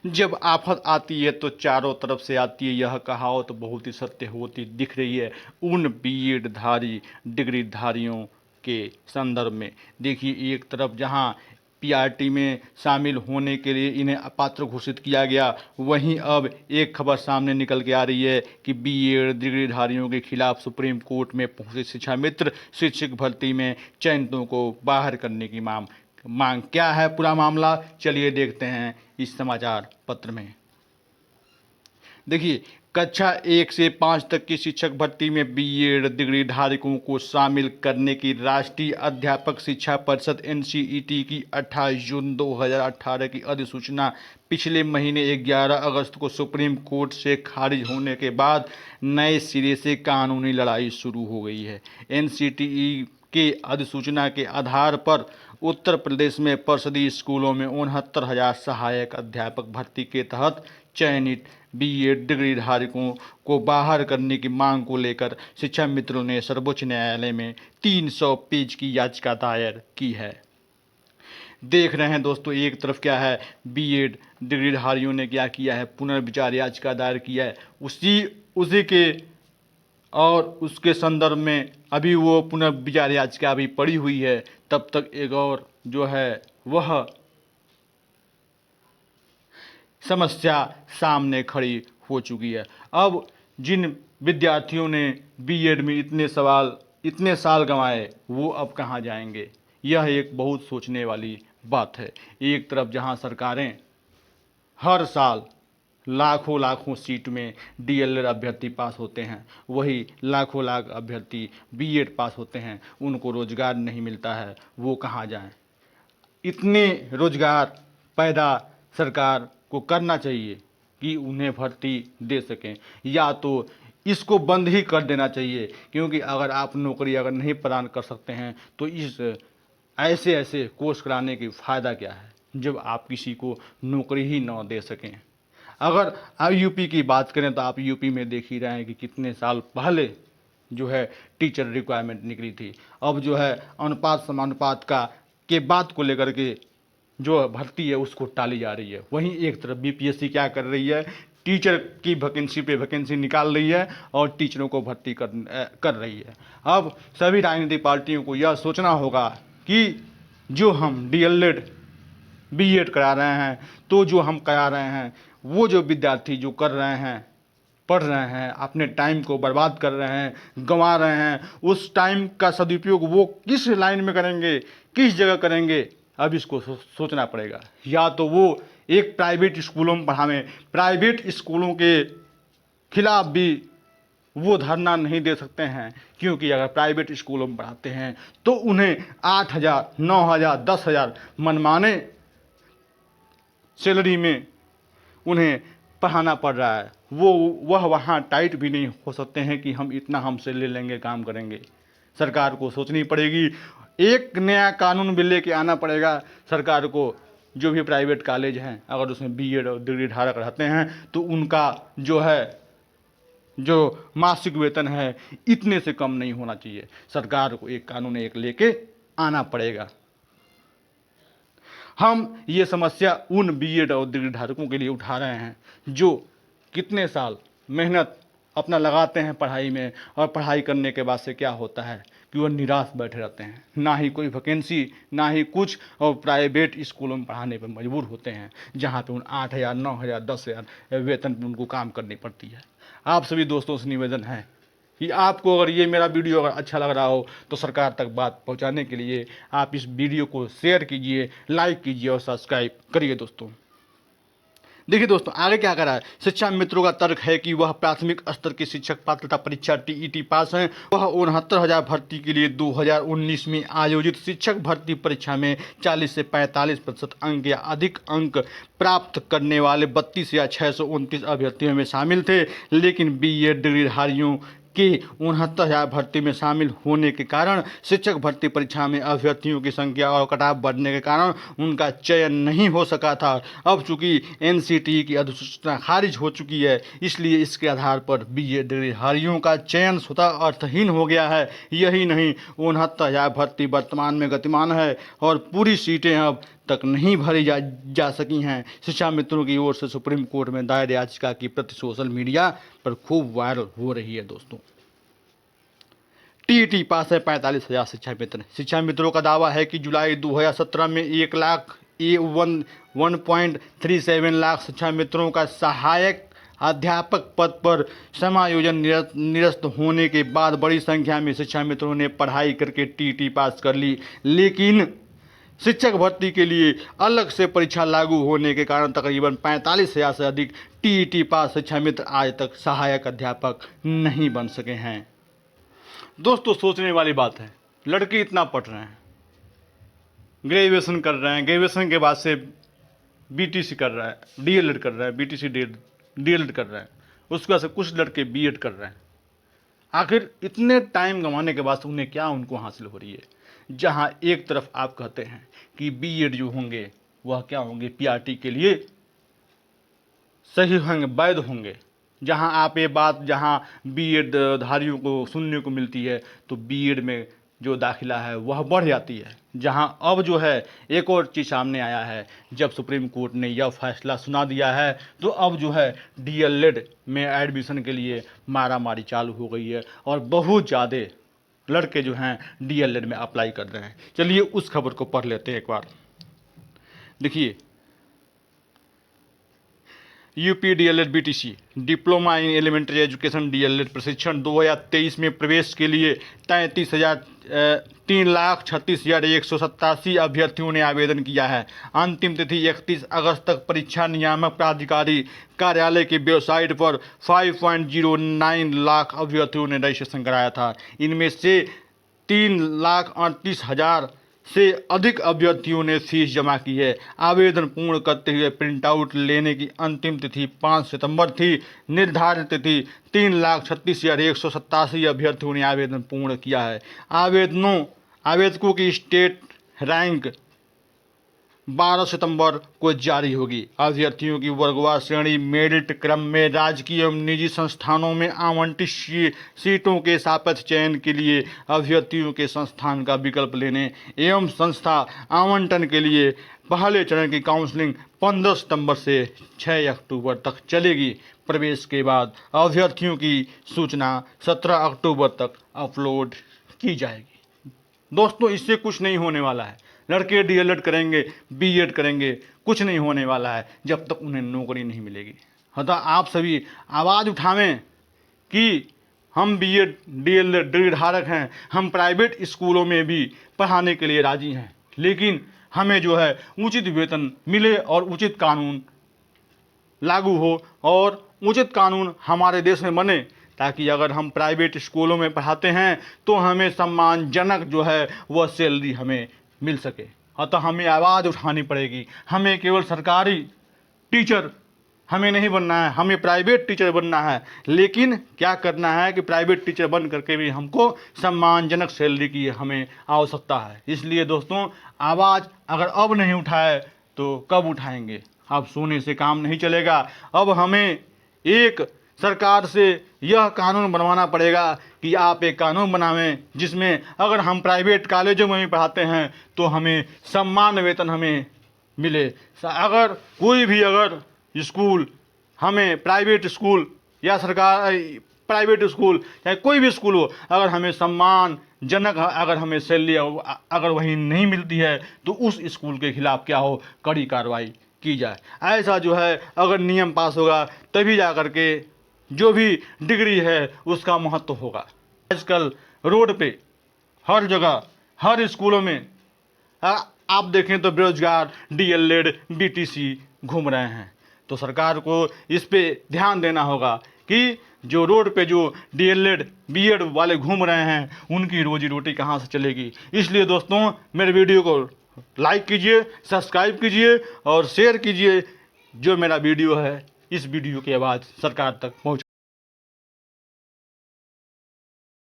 जब आफत आती है तो चारों तरफ से आती है, यह कहावत तो बहुत ही सत्य होती दिख रही है उन बीएड धारी डिग्री धारियों के संदर्भ में। देखिए, एक तरफ जहां पीआरटी में शामिल होने के लिए इन्हें अपात्र घोषित किया गया, वहीं अब एक खबर सामने निकल के आ रही है कि बीएड डिग्रीधारियों के खिलाफ सुप्रीम कोर्ट में पहुंचे शिक्षा मित्र शिक्षक भर्ती में चयनितों को बाहर करने की मांग। क्या है पूरा मामला, चलिए देखते हैं इस समाचार पत्र में। देखिए, कक्षा 1 से 5 तक की शिक्षक भर्ती में बीएड डिग्री धारकों को शामिल करने की राष्ट्रीय अध्यापक शिक्षा परिषद एनसीईटी की 28 जून 2018 की अधिसूचना पिछले महीने 11 अगस्त को सुप्रीम कोर्ट से खारिज होने के बाद नए सिरे से कानूनी लड़ाई शुरू हो गई है। एनसीईटी के अधिसूचना के आधार पर उत्तर प्रदेश में परिषदीय स्कूलों में 69,000 सहायक अध्यापक भर्ती के तहत चयनित बीएड डिग्री धारकों को बाहर करने की मांग को लेकर शिक्षा मित्रों ने सर्वोच्च न्यायालय में 300 पेज की याचिका दायर की है। देख रहे हैं दोस्तों, एक तरफ क्या है, बीएड डिग्रीधारियों ने क्या किया है, पुनर्विचार याचिका दायर किया है। उसी के और उसके संदर्भ में अभी वो पुनर्विचार याचिका अभी पड़ी हुई है। तब तक एक और जो है वह समस्या सामने खड़ी हो चुकी है। अब जिन विद्यार्थियों ने बीएड में इतने साल गंवाए, वो अब कहाँ जाएंगे, यह एक बहुत सोचने वाली बात है। एक तरफ जहां सरकारें हर साल लाखों सीट में डीएलएड अभ्यर्थी पास होते हैं, वही लाखों अभ्यर्थी बीएड पास होते हैं, उनको रोजगार नहीं मिलता है, वो कहाँ जाएं। इतने रोजगार पैदा सरकार को करना चाहिए कि उन्हें भर्ती दे सकें, या तो इसको बंद ही कर देना चाहिए। क्योंकि अगर आप नौकरी अगर नहीं प्रदान कर सकते हैं तो इस ऐसे कोर्स कराने की फ़ायदा क्या है, जब आप किसी को नौकरी ही न दे सकें। अगर आप यूपी की बात करें तो आप यूपी में देख ही रहे हैं कि कितने साल पहले जो है टीचर रिक्वायरमेंट निकली थी। अब जो है अनुपात समानुपात के बात को लेकर के जो भर्ती है उसको टाली जा रही है। वहीं एक तरफ बीपीएससी क्या कर रही है, टीचर की वैकेंसी पे वैकेंसी निकाल रही है और टीचरों को भर्ती कर रही है। अब सभी राजनीतिक पार्टियों को यह सोचना होगा कि जो हम डीएलएड बीएड करा रहे हैं, तो जो हम करा रहे हैं, वो जो विद्यार्थी जो कर रहे हैं, पढ़ रहे हैं, अपने टाइम को बर्बाद कर रहे हैं, गंवा रहे हैं, उस टाइम का सदुपयोग वो किस लाइन में करेंगे, किस जगह करेंगे, अब इसको सोचना पड़ेगा। या तो वो एक प्राइवेट स्कूलों में पढ़ावें, प्राइवेट स्कूलों के खिलाफ भी वो धरना नहीं दे सकते हैं, क्योंकि अगर प्राइवेट स्कूलों में पढ़ाते हैं तो उन्हें 8,000, 9,000, 10,000 मनमाने सैलरी में उन्हें पढ़ाना पड़ रहा है। वह वहाँ टाइट भी नहीं हो सकते हैं कि हम इतना हमसे ले लेंगे, काम करेंगे। सरकार को सोचनी पड़ेगी, एक नया कानून भी लेके आना पड़ेगा सरकार को। जो भी प्राइवेट कॉलेज हैं, अगर उसमें बीएड और डिग्री धारक रहते हैं तो उनका जो मासिक वेतन है इतने से कम नहीं होना चाहिए। सरकार को एक कानून लेके आना पड़ेगा। हम ये समस्या उन बीएड और डिग्री धारकों के लिए उठा रहे हैं जो कितने साल मेहनत अपना लगाते हैं पढ़ाई में, और पढ़ाई करने के बाद से क्या होता है कि वह निराश बैठे रहते हैं, ना ही कोई वैकेंसी, ना ही कुछ, और प्राइवेट स्कूलों में पढ़ाने पर मजबूर होते हैं, जहाँ पे उन 8,000, 9,000, 10,000 वेतन पर उनको काम करनी पड़ती है। आप सभी दोस्तों से निवेदन है कि आपको अगर ये मेरा वीडियो अगर अच्छा लग रहा हो तो सरकार तक बात पहुंचाने के लिए आप इस वीडियो को शेयर कीजिए, लाइक कीजिए और सब्सक्राइब करिए दोस्तों। देखिए दोस्तों, आगे क्या करा है, शिक्षा मित्रों का तर्क है कि वह प्राथमिक स्तर की शिक्षक पात्रता परीक्षा टीईटी पास हैं। वह 69,000 भर्ती के लिए 2019 में आयोजित शिक्षक भर्ती परीक्षा में 40 से 45% अंक या अधिक अंक प्राप्त करने वाले 32,629 अभ्यर्थियों में शामिल थे। लेकिन बीएड डिग्रीधारियों के 69,000 भर्ती में शामिल होने के कारण शिक्षक भर्ती परीक्षा में अभ्यर्थियों की संख्या और कटाव बढ़ने के कारण उनका चयन नहीं हो सका था। अब चूंकि एनसीईटी की अधिसूचना खारिज हो चुकी है, इसलिए इसके आधार पर बीएड डिग्रीधारियों का चयन स्वतः अर्थहीन हो गया है। यही नहीं, 69,000 भर्ती वर्तमान में गतिमान है और पूरी सीटें अब तक नहीं भरी जा सकी हैं। शिक्षा मित्रों की ओर से सुप्रीम कोर्ट में दायर याचिका की प्रति सोशल मीडिया पर खूब वायरल हो रही है। दोस्तों, टीईटी पास है 45,000 शिक्षा मित्र। शिक्षा मित्रों का दावा है कि जुलाई 2017 में 1.37 लाख शिक्षा मित्रों का सहायक अध्यापक पद पर समायोजन निरस्त होने के बाद बड़ी संख्या में शिक्षा मित्रों ने पढ़ाई करके टीईटी पास कर ली, लेकिन शिक्षक भर्ती के लिए अलग से परीक्षा लागू होने के कारण तकरीबन 45,000 से अधिक टीईटी पास शिक्षा मित्र आज तक सहायक अध्यापक नहीं बन सके हैं। दोस्तों, सोचने वाली बात है, लड़के इतना पढ़ रहे हैं, ग्रेजुएशन कर रहे हैं, ग्रेजुएशन के बाद से बीटीसी कर रहा है, डीएलएड कर रहा है, बीटीसी डीएलएड कर रहा है, उसके बाद से कुछ लड़के बीएड कर रहे हैं। आखिर इतने टाइम गंवाने के बाद उन्हें क्या उनको हासिल हो रही है? जहां एक तरफ आप कहते हैं कि बीएड जो होंगे वह क्या होंगे, पीआरटी के लिए सही होंगे, वैध होंगे। जहां आप ये बात जहां बीएड धारियों को सुनने को मिलती है तो बीएड में जो दाखिला है वह बढ़ जाती है। जहां अब जो है एक और चीज़ सामने आया है, जब सुप्रीम कोर्ट ने यह फैसला सुना दिया है तो अब जो है डीएलएड में एडमिशन के लिए मारामारी चालू हो गई है और बहुत ज़्यादा लड़के जो हैं डीएलएड में अप्लाई कर रहे हैं। चलिए उस खबर को पढ़ लेते हैं एक बार। देखिए, UP DElEd BTC diploma in elementary education DElEd प्रशिक्षण 2023 में प्रवेश के लिए 3,36,187 अभ्यर्थियों ने आवेदन किया है। अंतिम तिथि 31 अगस्त तक परीक्षा नियामक प्राधिकारी कार्यालय की वेबसाइट पर 5.09 लाख अभ्यर्थियों ने रजिस्ट्रेशन कराया था। इनमें से 3,38,000 से अधिक अभ्यर्थियों ने फीस जमा की है। आवेदन पूर्ण करते हुए प्रिंट आउट लेने की अंतिम तिथि 5 सितंबर थी। निर्धारित तिथि 3,36,187 अभ्यर्थियों ने आवेदन पूर्ण किया है। आवेदकों की स्टेट रैंक 12 सितंबर को जारी होगी। अभ्यर्थियों की वर्गवार श्रेणी मेरिट क्रम में राजकीय एवं निजी संस्थानों में आवंटित सीटों के सापेक्ष चयन के लिए अभ्यर्थियों के संस्थान का विकल्प लेने एवं संस्था आवंटन के लिए पहले चरण की काउंसलिंग 15 सितंबर से 6 अक्टूबर तक चलेगी। प्रवेश के बाद अभ्यर्थियों की सूचना 17 अक्टूबर तक अपलोड की जाएगी। दोस्तों, इससे कुछ नहीं होने वाला है। लड़के डीएलएड करेंगे, बीएड करेंगे, कुछ नहीं होने वाला है जब तक उन्हें नौकरी नहीं मिलेगी। अतः आप सभी आवाज़ उठावें कि हम बीएड डीएलएड डिग्री धारक हैं, हम प्राइवेट स्कूलों में भी पढ़ाने के लिए राजी हैं, लेकिन हमें जो है उचित वेतन मिले और उचित कानून लागू हो और उचित कानून हमारे देश में बने, ताकि अगर हम प्राइवेट स्कूलों में पढ़ाते हैं तो हमें सम्मानजनक जो है वह सैलरी हमें मिल सके। अतः हमें आवाज़ उठानी पड़ेगी। हमें केवल सरकारी टीचर हमें नहीं बनना है, हमें प्राइवेट टीचर बनना है। लेकिन क्या करना है कि प्राइवेट टीचर बन करके भी हमको सम्मानजनक सैलरी की हमें आवश्यकता है। इसलिए दोस्तों, आवाज़ अगर अब नहीं उठाए तो कब उठाएंगे? अब सोने से काम नहीं चलेगा। अब हमें एक सरकार से यह कानून बनवाना पड़ेगा कि आप एक कानून बनावें जिसमें अगर हम प्राइवेट कॉलेजों में भी पढ़ाते हैं तो हमें सम्मान वेतन हमें मिले। अगर कोई भी अगर स्कूल हमें प्राइवेट स्कूल या सरकार प्राइवेट स्कूल चाहे कोई भी स्कूल हो, अगर हमें सम्मानजनक अगर हमें सैलरी अगर वही नहीं मिलती है तो उस स्कूल के खिलाफ क्या हो, कड़ी कार्रवाई की जाए। ऐसा जो है अगर नियम पास होगा तभी जा कर के जो भी डिग्री है उसका महत्व होगा। आजकल रोड पे हर जगह हर स्कूलों में आप देखें तो बेरोजगार डीएलएड बीटीसी घूम रहे हैं। तो सरकार को इस पे ध्यान देना होगा कि जो रोड पे जो डीएलएड बीएड वाले घूम रहे हैं उनकी रोजी रोटी कहाँ से चलेगी। इसलिए दोस्तों, मेरे वीडियो को लाइक कीजिए, सब्सक्राइब कीजिए और शेयर कीजिए। जो मेरा वीडियो है इस वीडियो की आवाज़ सरकार तक पहुँच